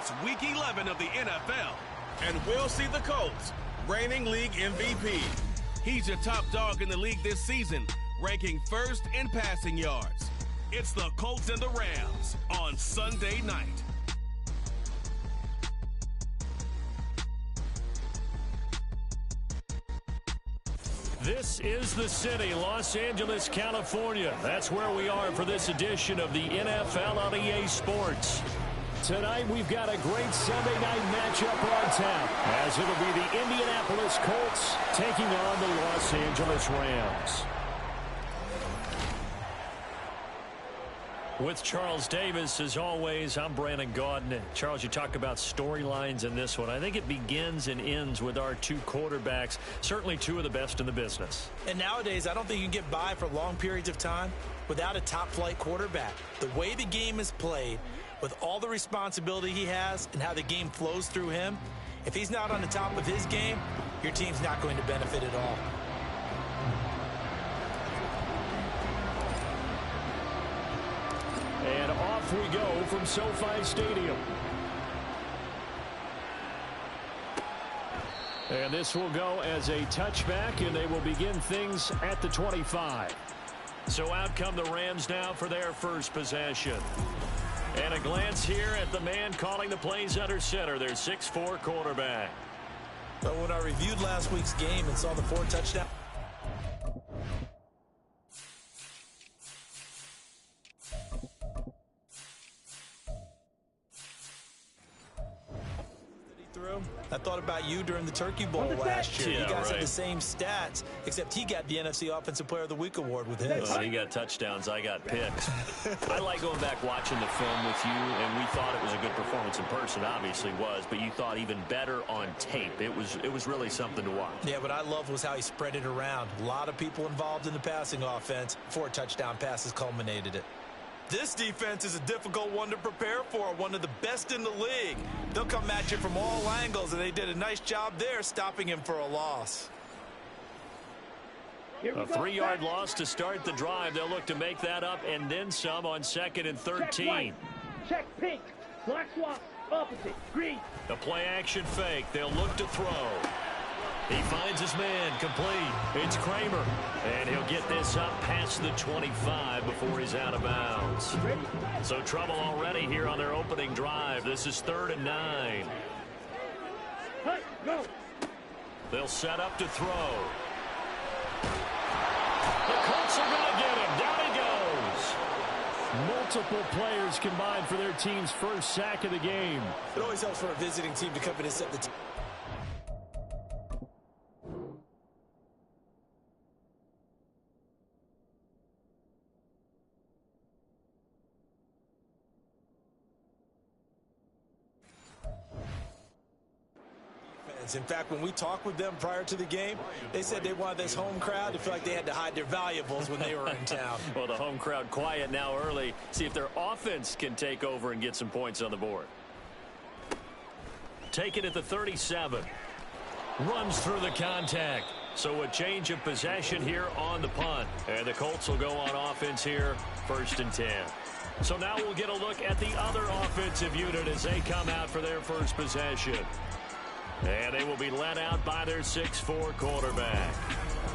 It's Week 11 of the NFL. And we'll see the Colts, reigning league MVP. He's your top dog in the league this season, ranking first in passing yards. It's the Colts and the Rams on Sunday night. This is the city, Los Angeles, California. That's where we are for this edition of the NFL on EA Sports. Tonight, we've got a great Sunday night matchup on tap, as it'll be the Indianapolis Colts taking on the Los Angeles Rams. With Charles Davis, as always, I'm Brandon Gaudin. Charles, you talk about storylines in this one. I think it begins and ends with our two quarterbacks, certainly two of the best in the business. And nowadays, I don't think you can get by for long periods of time without a top-flight quarterback. The way the game is played, with all the responsibility he has and how the game flows through him, if he's not on the top of his game, your team's not going to benefit at all. And off we go from SoFi Stadium. And this will go as a touchback, and they will begin things at the 25. So out come the Rams now for their first possession. And a glance here at the man calling the plays under center, their 6'4" quarterback. But when I reviewed last week's game and saw the 4 touchdowns, I thought about you during the Turkey Bowl last year. You guys had the same stats, except he got the NFC Offensive Player of the Week award with his. Well, he got touchdowns, I got picks. I like going back watching the film with you, and we thought it was a good performance in person. Obviously was, but you thought even better on tape. It was really something to watch. Yeah, what I loved was how he spread it around. A lot of people involved in the passing offense. 4 touchdown passes culminated it. This defense is a difficult one to prepare for, one of the best in the league. They'll come at you from all angles, and they did a nice job there stopping him for a loss. A 3-yard loss to start the drive. They'll look to make that up and then some on 2nd and 13. Check right. Check pink. Black swap. Opposite. Green. The play action fake. They'll look to throw. He finds his man, complete. It's Kramer, and he'll get this up past the 25 before he's out of bounds. So trouble already here on their opening drive. This is 3rd and 9. Hey, go. They'll set up to throw. The Colts are going to get him. Down he goes. Multiple players combined for their team's first sack of the game. It always helps for a visiting team to come in and set the In fact, when we talked with them prior to the game, they said they wanted this home crowd to feel like they had to hide their valuables when they were in town. Well, the home crowd quiet now early. See if their offense can take over and get some points on the board. Take it at the 37. Runs through the contact. So a change of possession here on the punt. And the Colts will go on offense here, 1st and 10. So now we'll get a look at the other offensive unit as they come out for their first possession. And they will be led out by their 6'4" quarterback.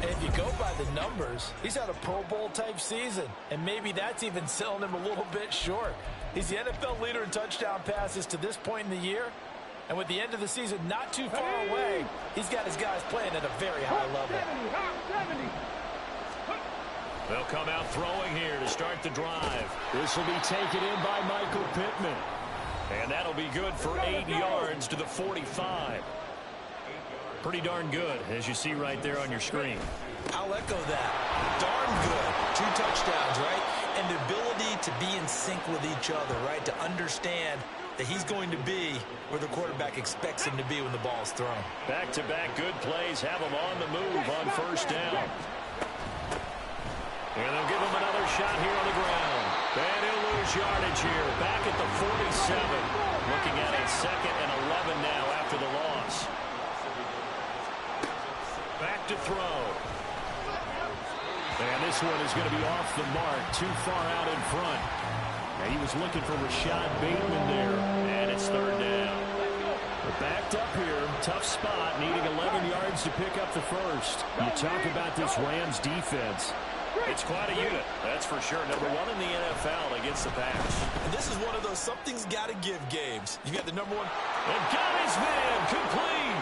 And if you go by the numbers, he's had a Pro Bowl-type season. And maybe that's even selling him a little bit short. He's the NFL leader in touchdown passes to this point in the year. And with the end of the season not too far away, he's got his guys playing at a very high level. They'll come out throwing here to start the drive. This will be taken in by Michael Pittman. And that'll be good for 8 yards to the 45. Pretty darn good, as you see right there on your screen. I'll echo that. Darn good. 2 touchdowns, right? And the ability to be in sync with each other, right? To understand that he's going to be where the quarterback expects him to be when the ball's thrown. Back-to-back good plays have him on the move on 1st down. And they'll give him another shot here on the ground. And he'll lose yardage here. Back at the 47. Looking at a 2nd and 11 now after the loss. Back to throw. And this one is going to be off the mark. Too far out in front. And he was looking for Rashad Bateman there. And it's 3rd down. Backed up here, tough spot, needing 11 yards to pick up the first. You talk about this Rams defense. It's quite a unit, that's for sure. Number 1 in the NFL against the pass. And this is one of those something's got to give games. You got the number 1. And got his man, complete.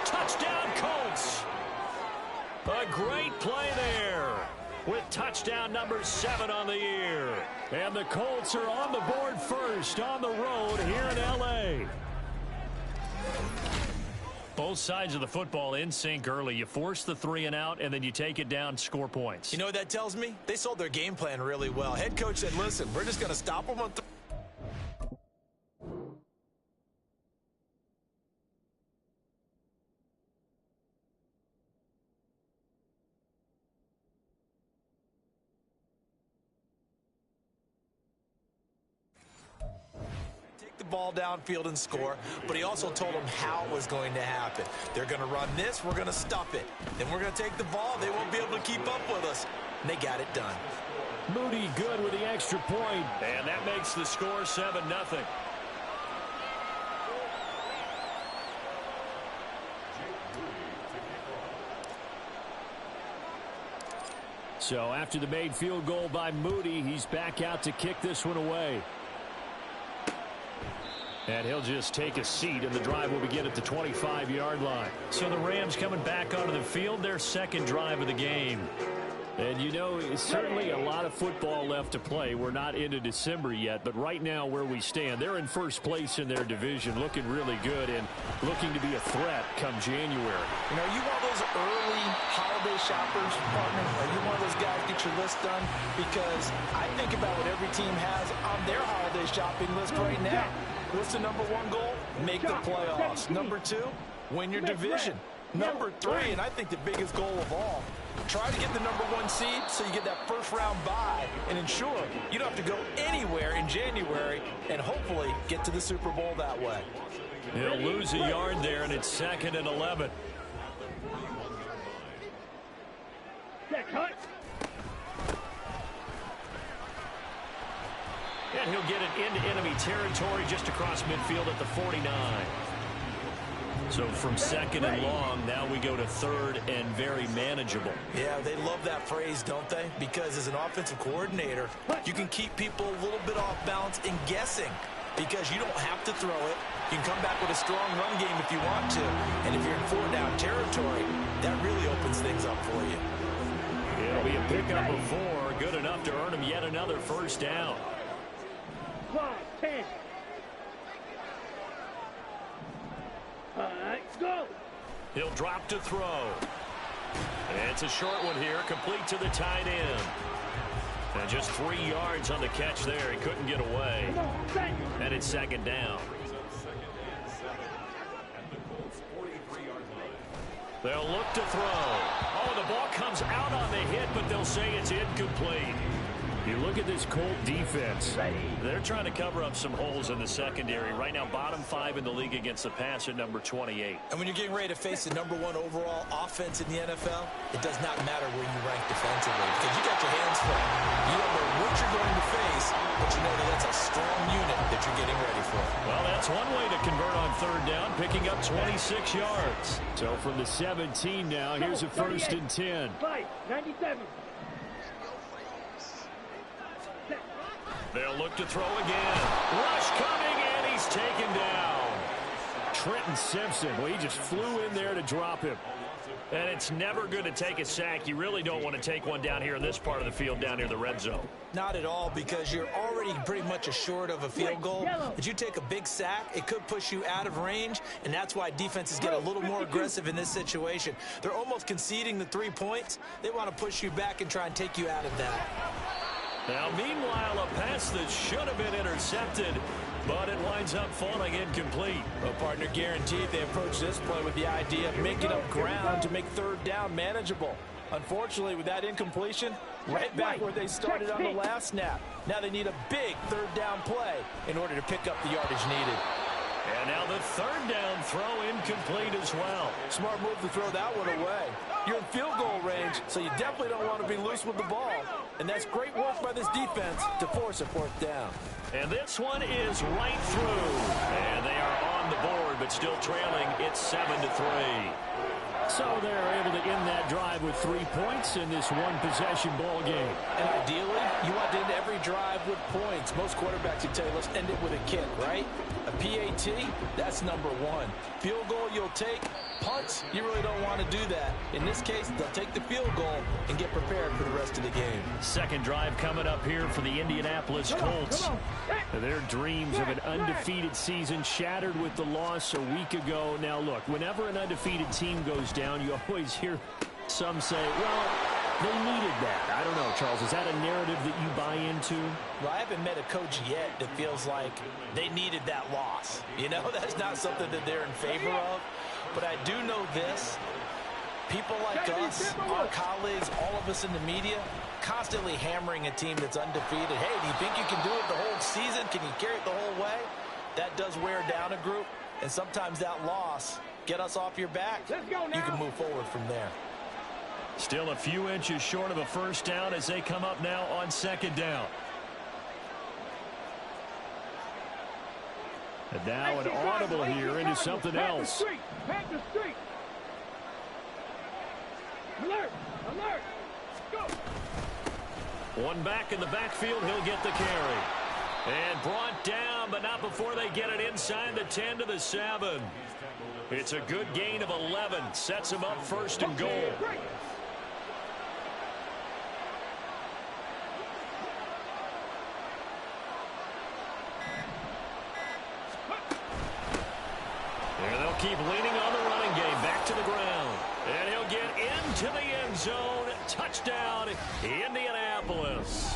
Touchdown, Colts. A great play there with touchdown number 7 on the year. And the Colts are on the board first on the road here in L.A. Both sides of the football in sync early. You force the 3 and out, and then you take it down, score points. You know what that tells me? They sold their game plan really well. Head coach said, listen, we're just going to stop them on ball downfield and score, but he also told them how it was going to happen. They're going to run this, we're going to stop it. Then we're going to take the ball, they won't be able to keep up with us. And they got it done. Moody good with the extra point, and that makes the score 7-0. So after the made field goal by Moody, he's back out to kick this one away. And he'll just take a seat, and the drive will begin at the 25-yard line. So the Rams coming back onto the field, their second drive of the game. And, you know, it's certainly a lot of football left to play. We're not into December yet, but right now where we stand, they're in first place in their division, looking really good and looking to be a threat come January. You know, are you one of those early holiday shoppers, partner? Are you one of those guys get your list done? Because I think about what every team has on their holiday shopping list right now. What's the number 1 goal? Make the playoffs. Number 2, win your division. Number 3, and I think the biggest goal of all, try to get the number 1 seed so you get that first-round bye and ensure you don't have to go anywhere in January and hopefully get to the Super Bowl that way. He'll lose a yard there, and it's 2nd and 11. And he'll get it into enemy territory just across midfield at the 49. So from 2nd and long, now we go to 3rd and very manageable. Yeah, they love that phrase, don't they? Because as an offensive coordinator, you can keep people a little bit off balance and guessing because you don't have to throw it. You can come back with a strong run game if you want to. And if you're in 4-down territory, that really opens things up for you. It'll be a pickup of 4, good enough to earn him yet another first down. 10. Let's go. He'll drop to throw. And it's a short one here, complete to the tight end. And just 3 yards on the catch there. He couldn't get away. And it's 2nd down. They'll look to throw. Oh, the ball comes out on the hit, but they'll say it's incomplete. You look at this Colt defense. They're trying to cover up some holes in the secondary. Right now, bottom 5 in the league against the pass at number 28. And when you're getting ready to face the number 1 overall offense in the NFL, it does not matter where you rank defensively because you got your hands full. You don't know what you're going to face, but you know that that's a strong unit that you're getting ready for. Well, that's one way to convert on 3rd down, picking up 26 yards. So from the 17 now, here's a 1st and 10. 97. They'll look to throw again. Rush coming, and he's taken down. Trenton Simpson, well, he just flew in there to drop him. And it's never good to take a sack. You really don't want to take one down here in this part of the field, down near the red zone. Not at all, because you're already pretty much assured of a field goal. But you take a big sack, it could push you out of range, and that's why defenses get a little more aggressive in this situation. They're almost conceding the 3 points. They want to push you back and try and take you out of that. Now, meanwhile, a pass that should have been intercepted, but it winds up falling incomplete. Well, partner, guaranteed they approach this play with the idea of making up ground to make 3rd down manageable. Unfortunately, with that incompletion, right back where they started on the last snap. Now they need a big 3rd down play in order to pick up the yardage needed. And now the 3rd down throw incomplete as well. Smart move to throw that one away. You're in field goal range, so you definitely don't want to be loose with the ball. And that's great work by this defense to force a 4th down. And this one is right through. And they are on on the board, but still trailing. It's 7-3. So they're able to end that drive with 3 points in this one-possession ball game. And ideally, you want to end every drive with points. Most quarterbacks would tell you, let's end it with a kick, right? A PAT, that's number one. Field goal you'll take. Punts, you really don't want to do that. In this case, they'll take the field goal and get prepared for the rest of the game. Second drive coming up here for the Indianapolis Colts. Their dreams of an undefeated season shattered with the loss a week ago. Now, look, whenever an undefeated team goes down, you always hear some say, well, they needed that. I don't know, Charles. Is that a narrative that you buy into? Well, I haven't met a coach yet that feels like they needed that loss. You know, that's not something that they're in favor of. But I do know this. People like us, our colleagues, all of us in the media, constantly hammering a team that's undefeated. Hey, do you think you can do it the whole season? Can you carry it the whole way? That does wear down a group. And sometimes that loss, get us off your back, you can move forward from there. Still a few inches short of a first down as they come up now on second down. And now an audible here into something else. Pack the street. Alert! Alert! Go! One back in the backfield, he'll get the carry. And brought down, but not before they get it inside the 10 to the 7. It's a good gain of 11. Sets him up first and goal. And they'll keep leaning on the running game. Back to the ground. And he'll get into the end zone. Touchdown, Indianapolis.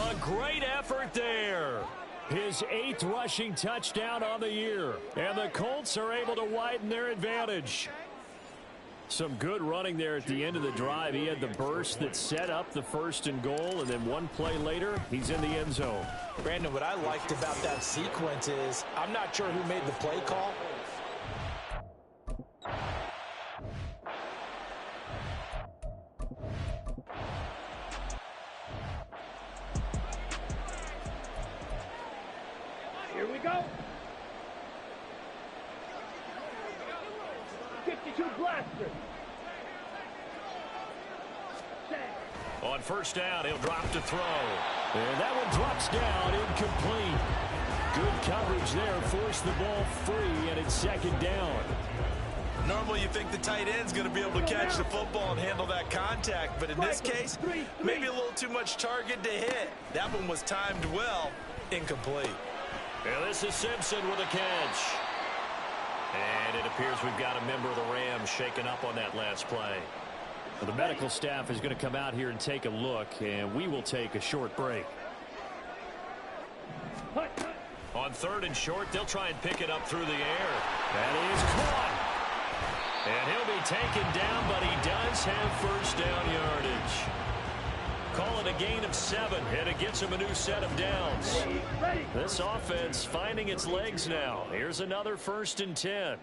A great effort there. His 8th rushing touchdown on the year. And the Colts are able to widen their advantage. Some good running there at the end of the drive. He had the burst that set up the first and goal, and then one play later, he's in the end zone. Brandon, what I liked about that sequence is I'm not sure who made the play call. Here we go. 52 blaster. On first down, he'll drop to throw. And that one drops down, incomplete. Good coverage there, forced the ball free, and it's second down. Normally you think the tight end's going to be able to catch the football and handle that contact, but in this case, maybe a little too much target to hit. That one was timed well, incomplete. And this is Simpson with a catch. And it appears we've got a member of the Rams shaken up on that last play. Well, the medical staff is going to come out here and take a look, and we will take a short break. On third and short, they'll try and pick it up through the air. That is caught. And he'll be taken down, but he does have first down yardage. Call it a gain of 7, and it gets him a new set of downs. This offense finding its legs now. Here's another 1st and 10.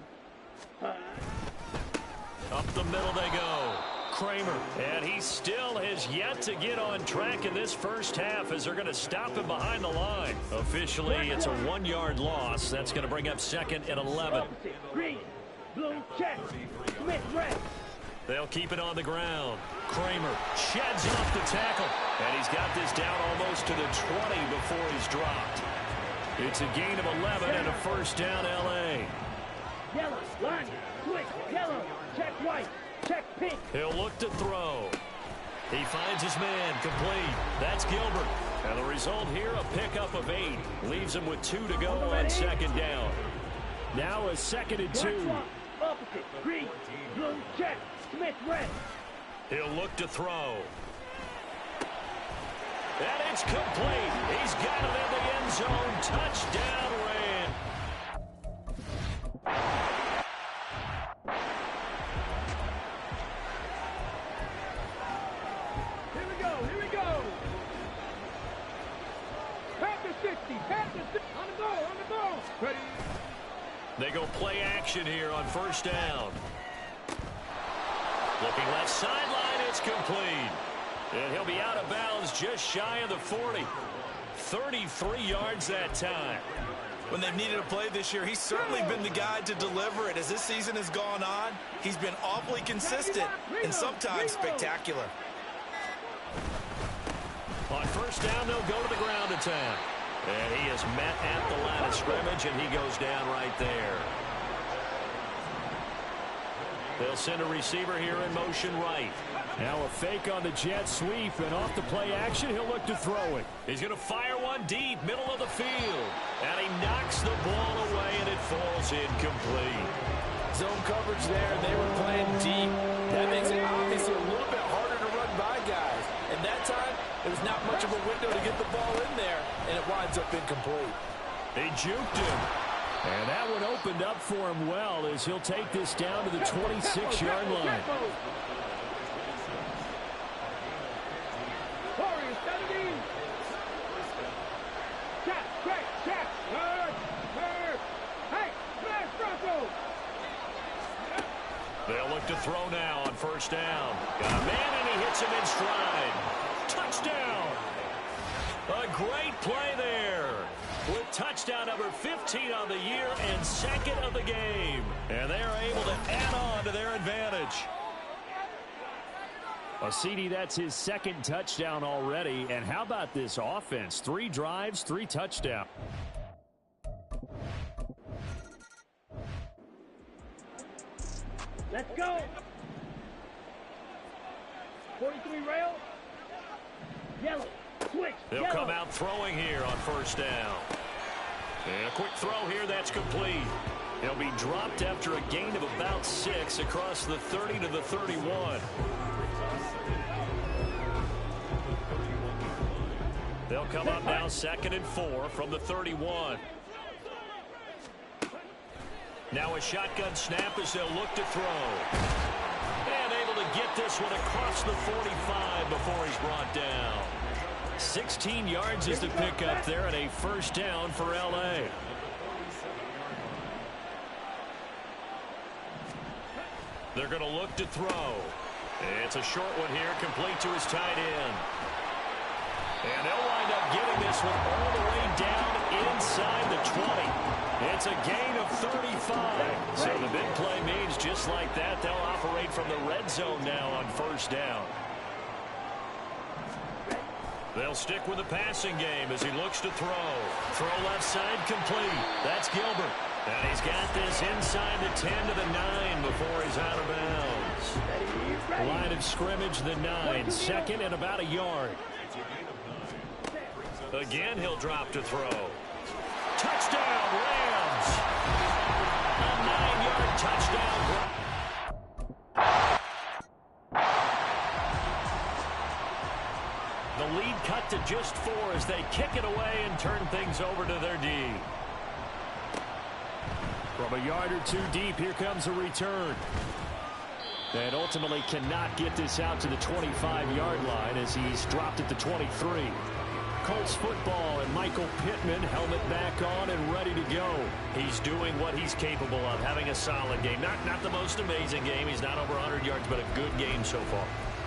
Up the middle they go. Kramer, and he still has yet to get on track in this first half as they're going to stop him behind the line. Officially, it's a 1-yard loss. That's going to bring up 2nd and 11. Green, blue, check. Smith, red. They'll keep it on the ground. Kramer sheds off the tackle, and he's got this down almost to the 20 before he's dropped. It's a gain of 11 and a first down, L.A. Yellow, line, switch, yellow, check white, check pink. He'll look to throw. He finds his man, complete. That's Gilbert. And the result here, a pickup of 8. Leaves him with 2 to go on second down. Now a 2nd and 2. Opposite, green, blue, check, Smith, red. He'll look to throw. And it's complete. He's got it in the end zone. Touchdown, Rams. Here we go, here we go. Panther 60, Panther 60. On the ball. Ready. They go play action here on first down. Looking left sideline, it's complete. And he'll be out of bounds just shy of the 40. 33 yards that time. When they've needed a play this year, he's certainly been the guy to deliver it. As this season has gone on, he's been awfully consistent and sometimes spectacular. On first down, they'll go to the ground attack. And he is met at the line of scrimmage, and he goes down right there. They'll send a receiver here in motion right. Now a fake on the jet sweep, and off the play action, he'll look to throw it. He's going to fire one deep, middle of the field. And he knocks the ball away, and it falls incomplete. Zone coverage there, and they were playing deep. That makes it obviously a little bit harder to run by guys. And that time, there was not much of a window to get the ball in there, and it winds up incomplete. He juked him. And that one opened up for him well as he'll take this down to the 26-yard line. They'll look to throw now on first down. Got a man, and he hits him in stride. Touchdown! A great play there. With touchdown number 15 on the year and second of the game. And they're able to add on to their advantage. Well, CD, that's his second touchdown already. And how about this offense? 3 drives, 3 touchdowns. Let's go. 43 rail. Yellow. Switch. They'll yellow. come out throwing here on first down. And a quick throw here, that's complete. He'll be dropped after a gain of about 6 across the 30 to the 31. They'll come up now 2nd and 4 from the 31. Now a shotgun snap as they'll look to throw. And able to get this one across the 45 before he's brought down. 16 yards is the pickup there and a first down for L.A. They're going to look to throw. It's a short one here, complete to his tight end. And they'll wind up getting this one all the way down inside the 20. It's a gain of 35. So the big play means just like that, they'll operate from the red zone now on first down. They'll stick with the passing game as he looks to throw. Throw left side complete. That's Gilbert. And he's got this inside the 10 to the 9 before he's out of bounds. Line of scrimmage, the 9. Second and about a yard. Again, he'll drop to throw. Touchdown, Rams! A 9-yard touchdown. The lead cut to just 4 as they kick it away and turn things over to their D. From a yard or 2 deep, here comes a return. And ultimately cannot get this out to the 25-yard line as he's dropped at the 23. Colts football and Michael Pittman, helmet back on and ready to go. He's doing what he's capable of, having a solid game. Not the most amazing game. He's not over 100 yards, but a good game so far.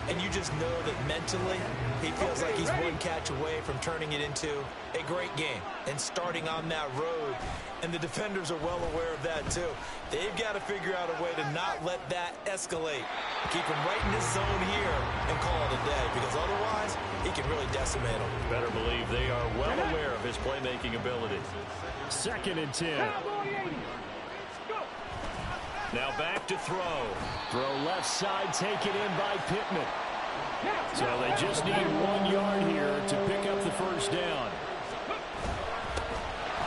And you just know that mentally, he feels like he's one catch away from turning it into a great game and starting on that road. And the defenders are well aware of that, too. They've got to figure out a way to not let that escalate. Keep him right in this zone here and call it a day, because otherwise, he can really decimate them. Better believe they are well aware of his playmaking ability. 2nd and 10. Now back to throw. Throw left side, taken in by Pittman. So they just need 1 yard here to pick up the first down.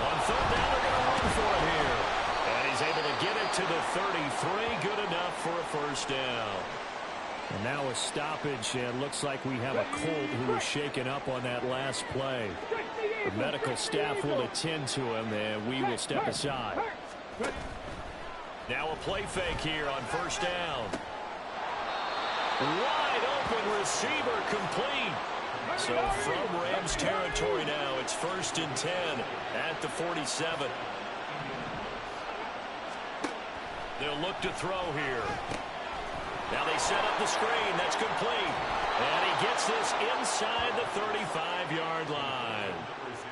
On third down, they're going to run for it here. And he's able to get it to the 33. Good enough for a first down. And now a stoppage, and looks like we have a Colt who was shaken up on that last play. The medical staff will attend to him, and we will step aside. Now a play fake here on first down. Wide open receiver complete. So from Rams territory now, it's 1st and 10 at the 47. They'll look to throw here. Now they set up the screen. That's complete. And he gets this inside the 35-yard line.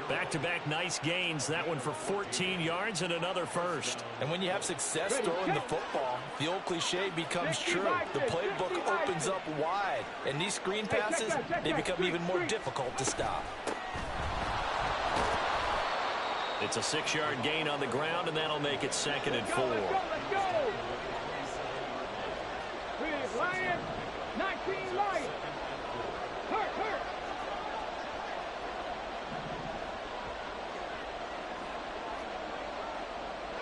Back-to-back nice gains. That one for 14 yards and another first. And when you have success throwing the football, the old cliche becomes true. The playbook opens up wide. And these screen passes, they become even more difficult to stop. It's a 6-yard gain on the ground, and that'll make it 2nd and 4. Let's go. Lions, 19 Lions. Hurt.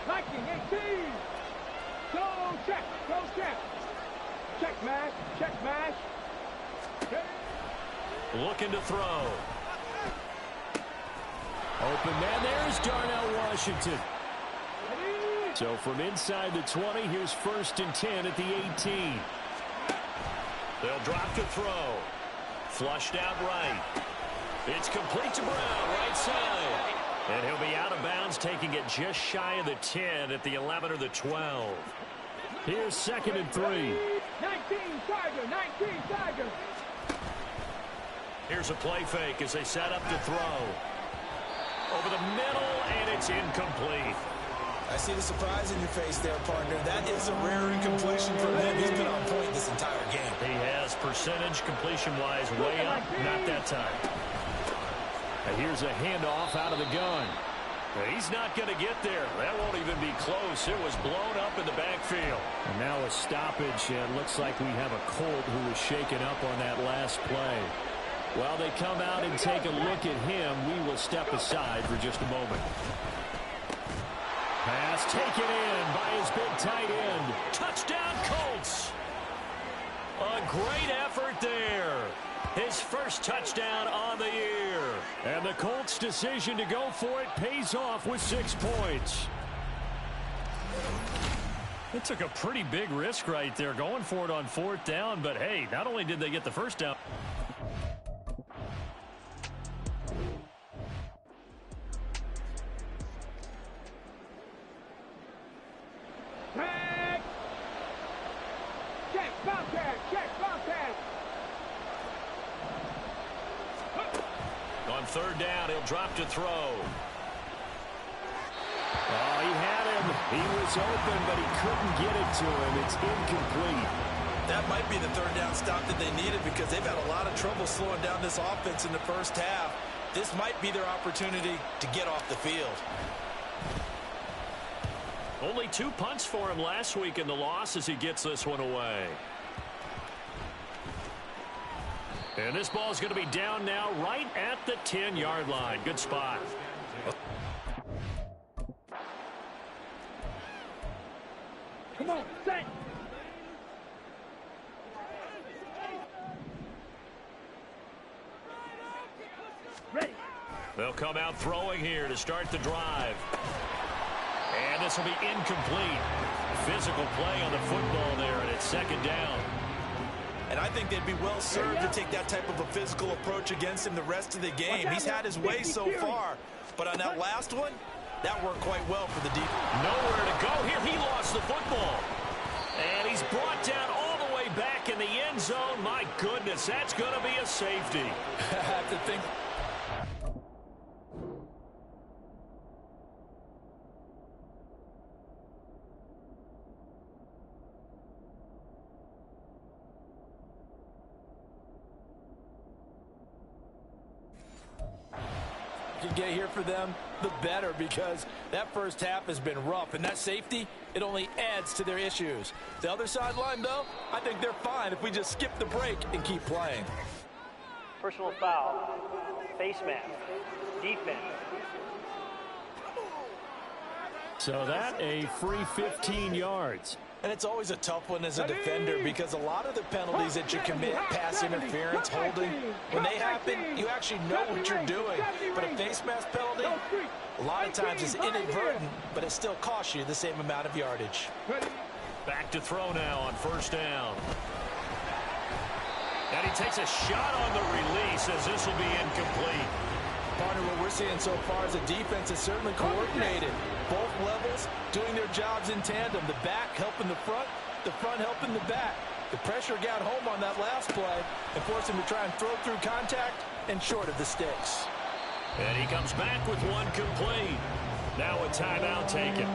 19-18. Go check. Check mash. Looking to throw. Open man, there's Darnell Washington. So from inside the 20, here's 1st and 10 at the 18. They'll drop to throw. Flushed out right. It's complete to Brown, right side. And he'll be out of bounds, taking it just shy of the 10 at the 11 or the 12. Here's 2nd and 3. 19 Tiger. Here's a play fake as they set up to throw. Over the middle, and it's incomplete. I see the surprise in your face there, partner. That is a rare incompletion from him. He's been on point this entire game. He has percentage completion-wise way up. Not that time. And here's a handoff out of the gun. He's not going to get there. That won't even be close. It was blown up in the backfield. And now a stoppage, and looks like we have a Colt who was shaken up on that last play. While they come out and take a look at him, we will step aside for just a moment. Pass taken in by his big tight end. Touchdown, Colts. A great effort there. His first touchdown on the year. And the Colts' decision to go for it pays off with 6 points. It took a pretty big risk right there going for it on 4th down, but hey, not only did they get the first down. On 3rd down, he'll drop to throw. Oh, he had him. He was open, but he couldn't get it to him. It's incomplete. That might be the 3rd down stop that they needed because they've had a lot of trouble slowing down this offense in the first half. This might be their opportunity to get off the field. Only 2 punts for him last week in the loss as he gets this one away. And this ball is going to be down now right at the 10-yard line. Good spot. Come on, set. Ready. They'll come out throwing here to start the drive. And this will be incomplete. Physical play on the football there, and it's 2nd down. And I think they'd be well served to take that type of a physical approach against him the rest of the game. He's had his way so far, but on that last one, that worked quite well for the defense. Nowhere to go here. He lost the football. And he's brought down all the way back in the end zone. My goodness, that's going to be a safety. I have to think. Can get here for them, the better, because that first half has been rough, and that safety, it only adds to their issues. The other sideline, though, I think they're fine if we just skip the break and keep playing. Personal foul, face mask, defense. So that a free 15 yards. And it's always a tough one as a defender because a lot of the penalties that you commit, pass interference, holding, when they happen, you actually know what you're doing. But a face mask penalty, a lot of times it's inadvertent, but it still costs you the same amount of yardage. Back to throw now on 1st down. And he takes a shot on the release as this will be incomplete. Partner, what we're seeing so far is a defense is certainly coordinated. Both levels doing their jobs in tandem. The back helping the front helping the back. The pressure got home on that last play and forced him to try and throw through contact and short of the sticks. And he comes back with one complete. Now a timeout taken.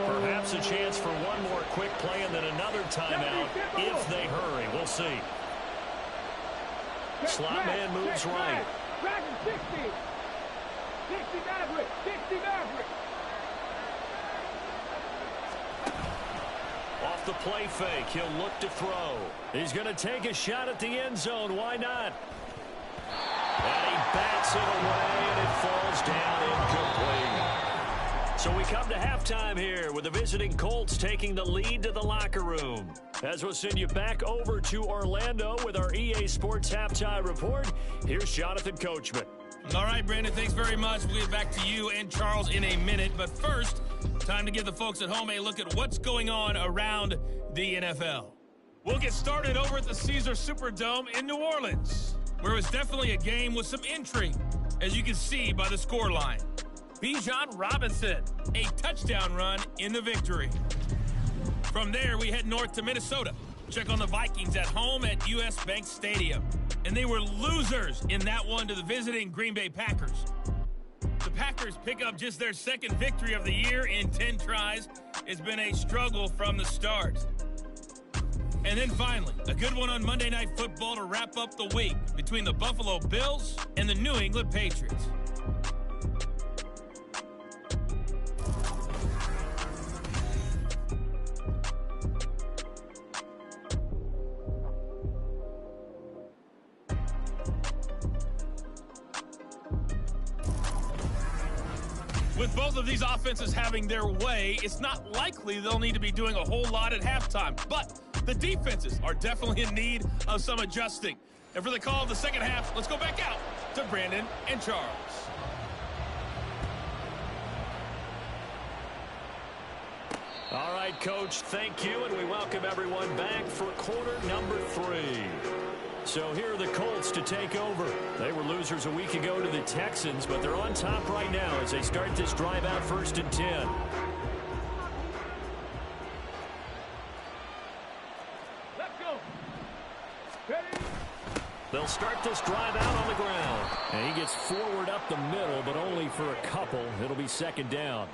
Perhaps a chance for one more quick play and then another timeout if they hurry. We'll see. Slot man moves right. 60 Maverick. 60 Maverick. Off the play fake, he'll look to throw. He's going to take a shot at the end zone. Why not? And he bats it away, and it falls down incomplete. So we come to halftime here with the visiting Colts taking the lead to the locker room. As we'll send you back over to Orlando with our EA Sports Halftime Report, here's Jonathan Coachman. All right, Brandon, thanks very much. We'll get back to you and Charles in a minute. But first, time to give the folks at home a look at what's going on around the NFL. We'll get started over at the Caesars Superdome in New Orleans, where it was definitely a game with some intrigue, as you can see by the scoreline. Bijan Robinson, a touchdown run in the victory. From there, we head north to Minnesota. Check on the Vikings at home at US Bank Stadium. And they were losers in that one to the visiting Green Bay Packers. The Packers pick up just their second victory of the year in 10 tries. It's been a struggle from the start. And then finally, a good one on Monday Night Football to wrap up the week between the Buffalo Bills and the New England Patriots. With both of these offenses having their way, it's not likely they'll need to be doing a whole lot at halftime. But the defenses are definitely in need of some adjusting. And for the call of the second half, let's go back out to Brandon and Charles. All right, Coach, thank you, and we welcome everyone back for quarter number 3. So here are the Colts to take over. They were losers a week ago to the Texans, but they're on top right now as they start this drive out 1st and 10. Let's go. Ready? They'll start this drive out on the ground. And he gets forward up the middle, but only for a couple. It'll be 2nd down.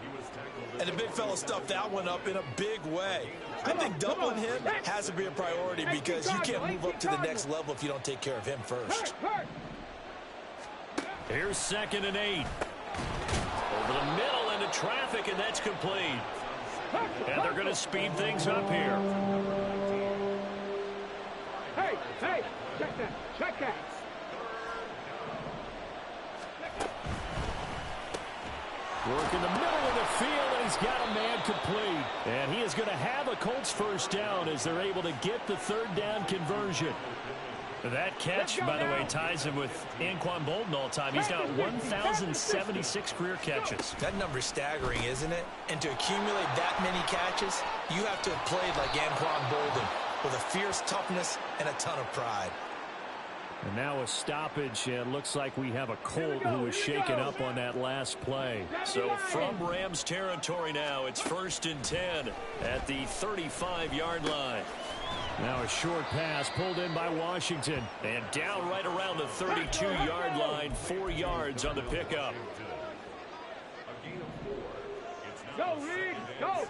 And the big fella stuffed that one up in a big way. I think doubling him has to be a priority because you can't move up to the next level if you don't take care of him first. Here's 2nd and 8. Over the middle into traffic, and that's complete. And they're going to speed things up here. Hey, check that. Work in the middle of the field, and he's got a man complete. And he is going to have a Colts 1st down as they're able to get the 3rd down conversion. That catch, by the way, ties him with Anquan Bolden all time. He's got 1,076 career catches. That number is staggering, isn't it? And to accumulate that many catches, you have to have played like Anquan Bolden with a fierce toughness and a ton of pride. And now a stoppage, and looks like we have a Colt who was shaken up on that last play. So from Rams territory now, it's 1st and 10 at the 35-yard line. Now a short pass pulled in by Washington. And down right around the 32-yard line, 4 yards on the pickup. Go, Reed, go.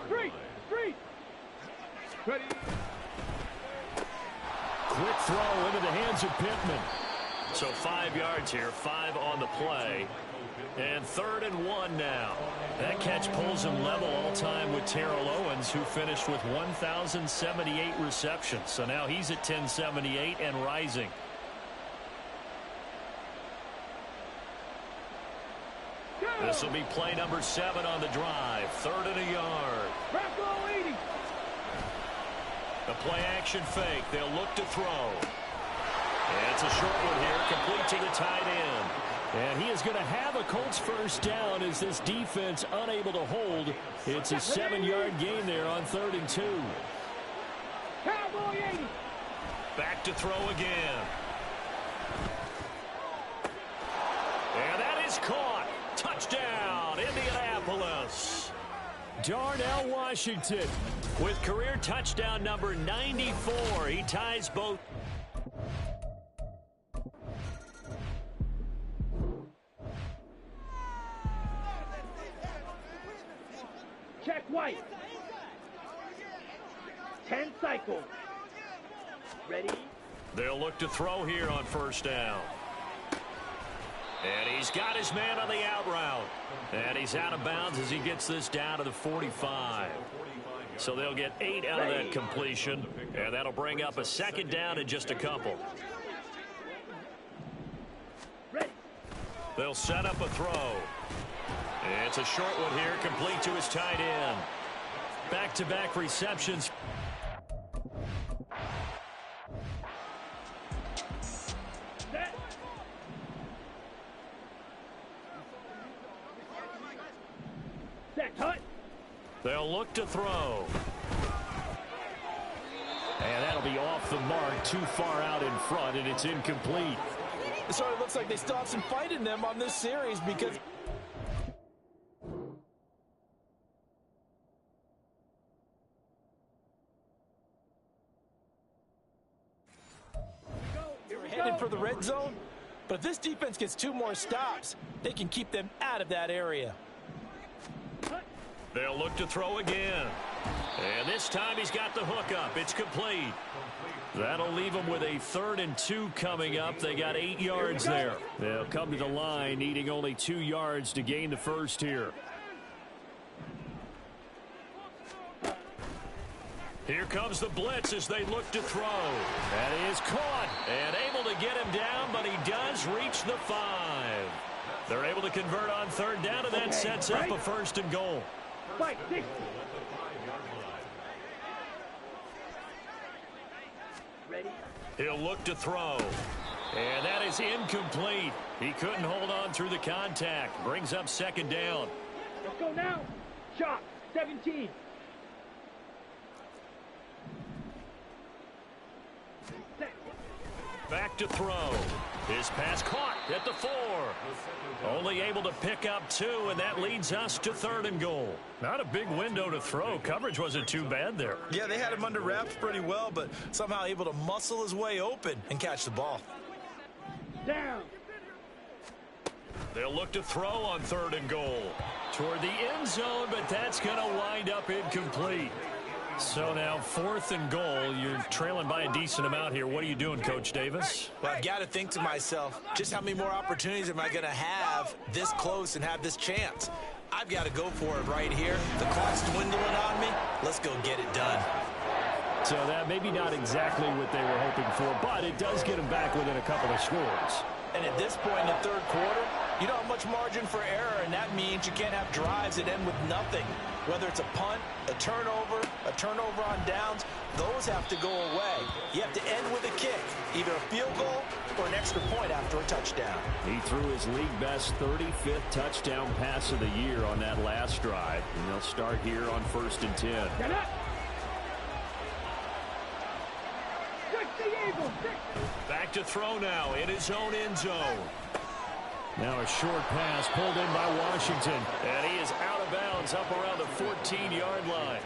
Street. Ready. Quick throw into the hands of Pittman. So 5 yards here, 5 on the play. And 3rd and 1 now. That catch pulls him level all-time with Terrell Owens, who finished with 1,078 receptions. So now he's at 1,078 and rising. This will be play number 7 on the drive. 3rd and a yard. The play-action fake. They'll look to throw. And it's a short one here, complete to the tight end. And he is going to have a Colts 1st down as this defense unable to hold. It's a 7-yard gain there on 3rd and 2. Cowboy 80. Back to throw again. And that is caught. Touchdown, Indianapolis. Darnell Washington with career touchdown number 94. He ties both. Check White. 10 cycles. Ready? They'll look to throw here on first down. And he's got his man on the out route. And he's out of bounds as he gets this down to the 45. So they'll get 8 out of that completion. And that'll bring up a second down in just a couple. They'll set up a throw. It's a short one here, complete to his tight end. Back-to-back receptions. They'll look to throw. And that'll be off the mark, too far out in front, and it's incomplete. It sort of looks like they still have some fight in them on this series because they're headed for the red zone. But if this defense gets 2 more stops, they can keep them out of that area. They'll look to throw again. And this time he's got the hook up. It's complete. That'll leave them with a 3rd and 2 coming up. They got 8 yards there. They'll come to the line needing only 2 yards to gain the first here. Here comes the blitz as they look to throw. That is caught and able to get him down, but he does reach the 5. They're able to convert on 3rd down, and that sets up a 1st and goal. Fight, 6. Ready? He'll look to throw. And that is incomplete. He couldn't hold on through the contact. Brings up 2nd down. Let's go now. Shot, 17. Back to throw. His pass caught at the 4. Only able to pick up 2, and that leads us to 3rd and goal. Not a big window to throw. Coverage wasn't too bad there. Yeah, they had him under wraps pretty well, but somehow able to muscle his way open and catch the ball. Down. They'll look to throw on 3rd and goal. Toward the end zone, but that's going to wind up incomplete. So now 4th and goal. You're trailing by a decent amount here. What are you doing, Coach Davis? Well, I've got to think to myself, just how many more opportunities am I going to have this close and have this chance? I've got to go for it right here. The clock's dwindling on me. Let's go get it done. So that maybe not exactly what they were hoping for, but it does get them back within a couple of scores. And at this point in the 3rd quarter, you don't have much margin for error, and that means you can't have drives that end with nothing. Whether it's a punt, a turnover on downs, those have to go away. You have to end with a kick, either a field goal or an extra point after a touchdown. He threw his league best 35th touchdown pass of the year on that last drive. And they'll start here on 1st and 10. Get up. Back to throw now in his own end zone. Now a short pass pulled in by Washington. And he is out of bounds up around the 14-yard line.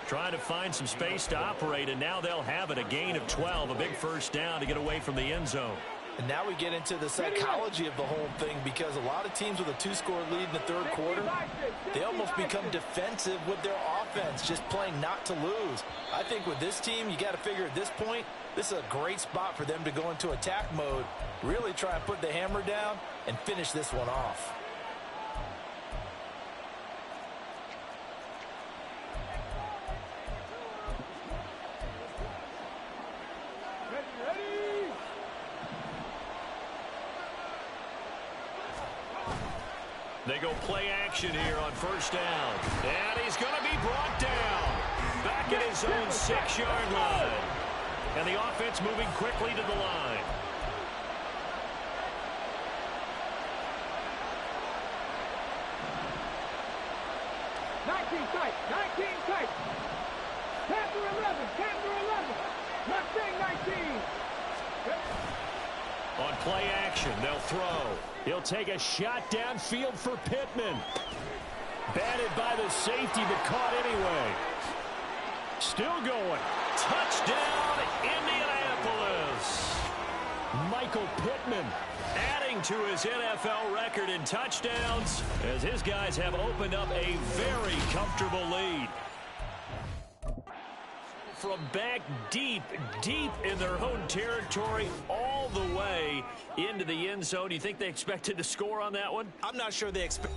Trying to find some space to operate, and now they'll have it. A gain of 12, a big 1st down to get away from the end zone. And now we get into the psychology of the whole thing, because a lot of teams with a 2-score lead in the 3rd quarter, they almost become defensive with their offense, just playing not to lose. I think with this team, you got to figure at this point, this is a great spot for them to go into attack mode, really try and put the hammer down and finish this one off. They go play action here on 1st down. And he's going to be brought down. Back at his own 6-yard line. And the offense moving quickly to the line. Tight, 19 tight. Panther 11. Not saying 19. On play action, they'll throw. He'll take a shot downfield for Pittman. Batted by the safety, but caught anyway. Still going. Touchdown, Indianapolis. Michael Pittman adding to his NFL record in touchdowns as his guys have opened up a very comfortable lead. From back deep in their own territory all the way into the end zone. You think they expected to score on that one? I'm not sure they expect.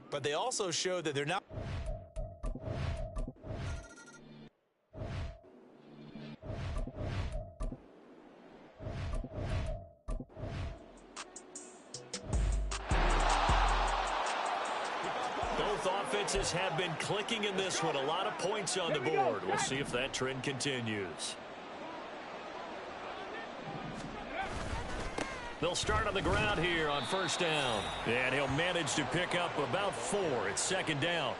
But they also show that they're not. Both offenses have been clicking in this one. A lot of points on the board. We'll see if that trend continues. They'll start on the ground here on first down. And he'll manage to pick up about 4. It's second down.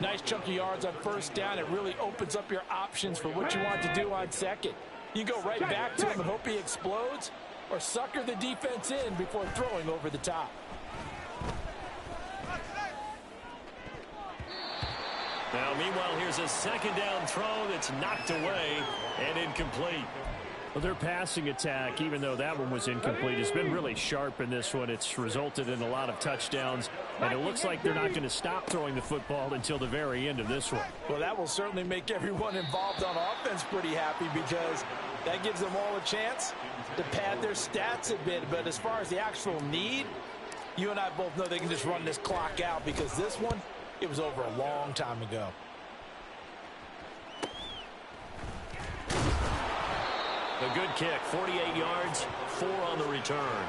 Nice chunky yards on first down. It really opens up your options for what you want to do on second. You go right back to him and hope he explodes, or sucker the defense in before throwing over the top. Now, meanwhile, here's a second down throw that's knocked away and incomplete. Well, their passing attack, even though that one was incomplete, has been really sharp in this one. It's resulted in a lot of touchdowns, and it looks like they're not going to stop throwing the football until the very end of this one. Well, that will certainly make everyone involved on offense pretty happy, because that gives them all a chance to pad their stats a bit. But as far as the actual need, you and I both know they can just run this clock out, because this one, it was over a long time ago. A good kick, 48 yards, 4 on the return.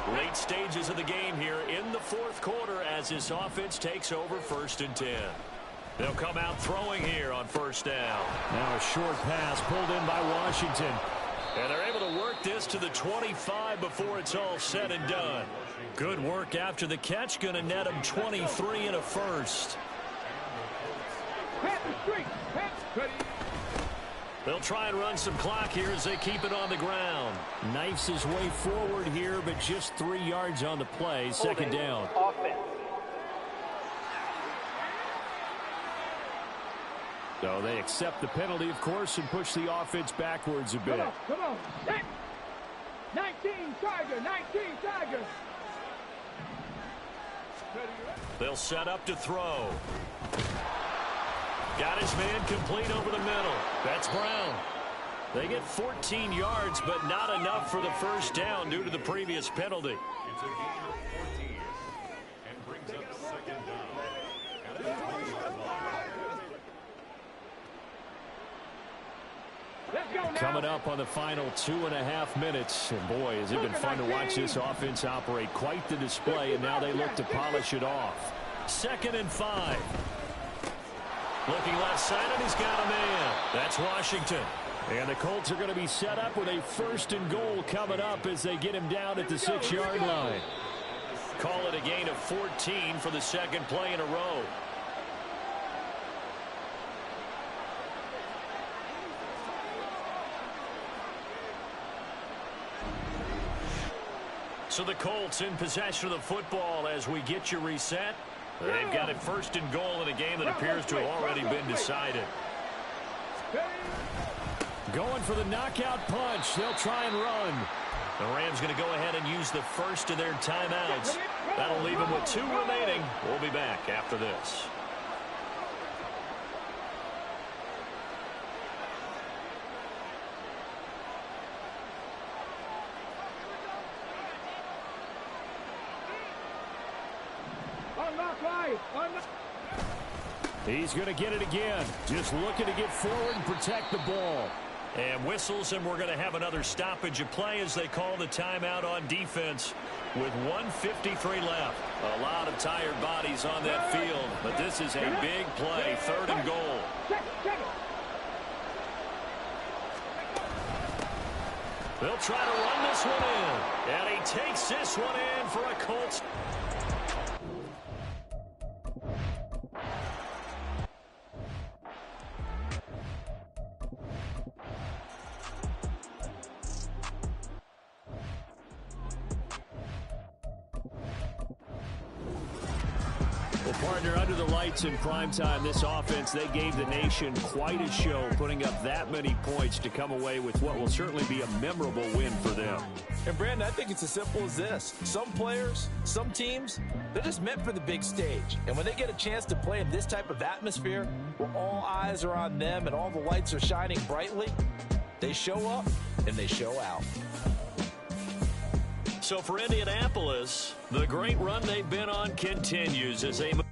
And late stages of the game here in the fourth quarter as this offense takes over first and 10. They'll come out throwing here on first down. Now a short pass pulled in by Washington. And they're able to work this to the 25 before it's all said and done. Good work after the catch, going to net them 23 and a first. They'll try and run some clock here as they keep it on the ground. Knifes his way forward here, but just 3 yards on the play. Second down. Offense. So they accept the penalty, of course, and push the offense backwards a bit. Come on. 19 Tiger, 19 Tiger. They'll set up to throw. Got his man complete over the middle. That's Brown. They get 14 yards, but not enough for the first down due to the previous penalty. It's a gain of 14 and brings up second down. At the 25. Coming up on the final 2.5 minutes. And boy, has it been fun to watch this offense operate. Quite the display, and now they look to polish it off. 2nd and 5. Looking left side, and he's got a man. That's Washington. And the Colts are going to be set up with a 1st and goal coming up as they get him down at the 6-yard line. Call it a gain of 14 for the second play in a row. So the Colts in possession of the football as we get you reset. They've got it 1st and goal in a game that appears to have already been decided. Going for the knockout punch. They'll try and run. The Rams going to go ahead and use the first of their timeouts. That'll leave them with 2 remaining. We'll be back after this. He's going to get it again. Just looking to get forward and protect the ball. And whistles, and we're going to have another stoppage of play as they call the timeout on defense with 1:53 left. A lot of tired bodies on that field, but this is a big play, 3rd and goal. They'll try to run this one in, and he takes this one in for a Colts. Partner, under the lights in primetime, this offense, they gave the nation quite a show, putting up that many points to come away with what will certainly be a memorable win for them. And, Brandon, I think it's as simple as this. Some players, some teams, they're just meant for the big stage. And when they get a chance to play in this type of atmosphere, where all eyes are on them and all the lights are shining brightly, they show up and they show out. So for Indianapolis, the great run they've been on continues as they move.